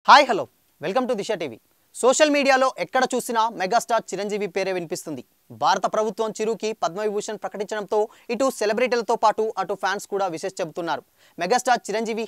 Hi hello welcome to Disha TV. Social మీడియాలో ఎక్కడ చూసినా మెగాస్టార్ చిరంజీవి పేరే వినిపిస్తుంది. భారత ప్రభుత్వం చిరుకి పద్మవిభూషణ్ ప్రకటించడంతో ఇటు సెలబ్రిటీలతో పాటు అటు ఫ్యాన్స్ కూడా విశేష చెబుతున్నారు. మెగాస్టార్ చిరంజీవి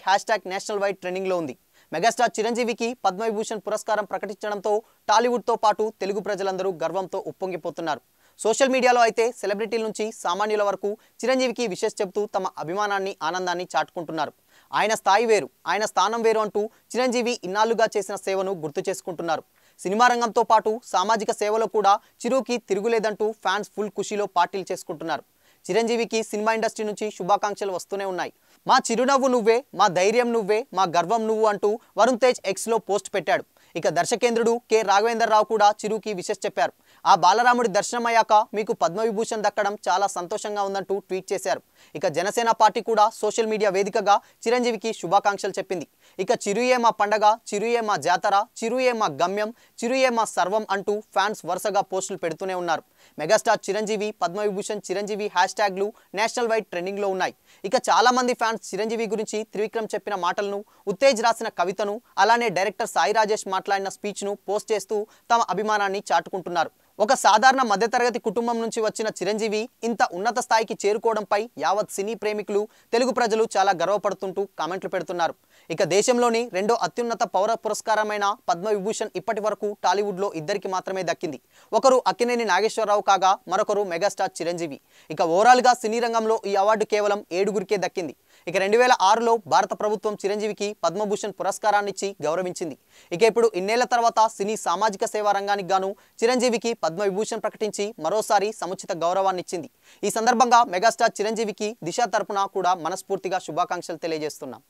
#నేషనల్ వైడ్ ట్రెండింగ్లో ఉంది. మెగాస్టార్ చిరంజీవికి పద్మవిభూషణ్ పురస్కారం ప్రకటించడంతో టాలీవుడ్తో పాటు తెలుగు ప్రజలందరూ గర్వంతో ఉప్పొంగిపోతున్నారు. సోషల్ మీడియాలో అయితే సెలబ్రిటీల నుంచి సామాన్యుల వరకు చిరంజీవికి విశేష చెబుతూ తమ అభిమానాన్ని ఆనందాన్ని చాటుకుంటున్నారు. ఆయన స్థాయి వేరు, ఆయన స్థానం వేరు అంటూ చిరంజీవి ఇన్నాళ్లుగా చేసిన సేవను గుర్తు చేసుకుంటున్నారు. సినిమా రంగంతో పాటు సామాజిక సేవలో కూడా చిరుకి తిరుగులేదంటూ ఫ్యాన్స్ ఫుల్ ఖుషీలో పార్టీలు చేసుకుంటున్నారు. చిరంజీవికి సినిమా ఇండస్ట్రీ నుంచి శుభాకాంక్షలు వస్తూనే ఉన్నాయి. మా చిరునవ్వు నువ్వే, మా ధైర్యం నువ్వే, మా గర్వం నువ్వు అంటూ వరుణ్ తేజ్ ఎక్స్లో పోస్ట్ పెట్టాడు. ఇక దర్శకేంద్రుడు కె రాఘవేంద్రరావు కూడా చిరుకి విశేష చెప్పారు. ఆ బాలరాముడి దర్శనమయ్యాక మీకు పద్మవిభూషణ్ దక్కడం చాలా సంతోషంగా ఉందంటూ ట్వీట్ చేశారు. ఇక జనసేన పార్టీ కూడా సోషల్ మీడియా వేదికగా చిరంజీవికి శుభాకాంక్షలు చెప్పింది. ఇక చిరుయే మా పండగ, చిరుయే మా జాతర, చిరుయే మా గమ్యం, చిరుయే మా సర్వం అంటూ ఫ్యాన్స్ వరుసగా పోస్టులు పెడుతూనే ఉన్నారు. మెగాస్టార్ చిరంజీవి పద్మవిభూషణ్ చిరంజీవి హ్యాష్ట్యాగ్లు నేషనల్ వైడ్ ట్రెండింగ్లో ఉన్నాయి. ఇక చాలా మంది ఫ్యాన్స్ చిరంజీవి గురించి త్రివిక్రమ్ చెప్పిన మాటలను, ఉత్తేజ్ రాసిన కవితను, అలానే డైరెక్టర్ సాయి రాజేష్ మాట్లాడిన స్పీచ్ను పోస్ట్ చేస్తూ తమ అభిమానాన్ని చాటుకుంటున్నారు. ఒక సాధారణ మధ్యతరగతి కుటుంబం నుంచి వచ్చిన చిరంజీవి ఇంత ఉన్నత స్థాయికి చేరుకోవడంపై యావత్ సినీ ప్రేమికులు, తెలుగు ప్రజలు చాలా గర్వపడుతుంటూ కామెంట్లు పెడుతున్నారు. ఇక దేశంలోని రెండో అత్యున్నత పౌర పురస్కారమైన పద్మవిభూషణ్ ఇప్పటి వరకు టాలీవుడ్లో ఇద్దరికి మాత్రమే దక్కింది. ఒకరు అక్కినేని నాగేశ్వరరావు కాగా మరొకరు మెగాస్టార్ చిరంజీవి. ఇక ఓవరాల్గా సినీ రంగంలో ఈ అవార్డు కేవలం 7గురికే దక్కింది. ఇక 2006లో భారత ప్రభుత్వం చిరంజీవికి పద్మభూషణ్ పురస్కారాన్నిచ్చి గౌరవించింది. ఇక ఇప్పుడు ఇన్నేళ్ల తర్వాత సినీ సామాజిక సేవా రంగానికి గాను చిరంజీవికి పద్మవిభూషణ్ ప్రకటించి మరోసారి సముచిత గౌరవాన్నిచ్చింది. ఈ సందర్భంగా మెగాస్టార్ చిరంజీవికి దిశ తరపున కూడా మనస్ఫూర్తిగా శుభాకాంక్షలు తెలియజేస్తున్నాం.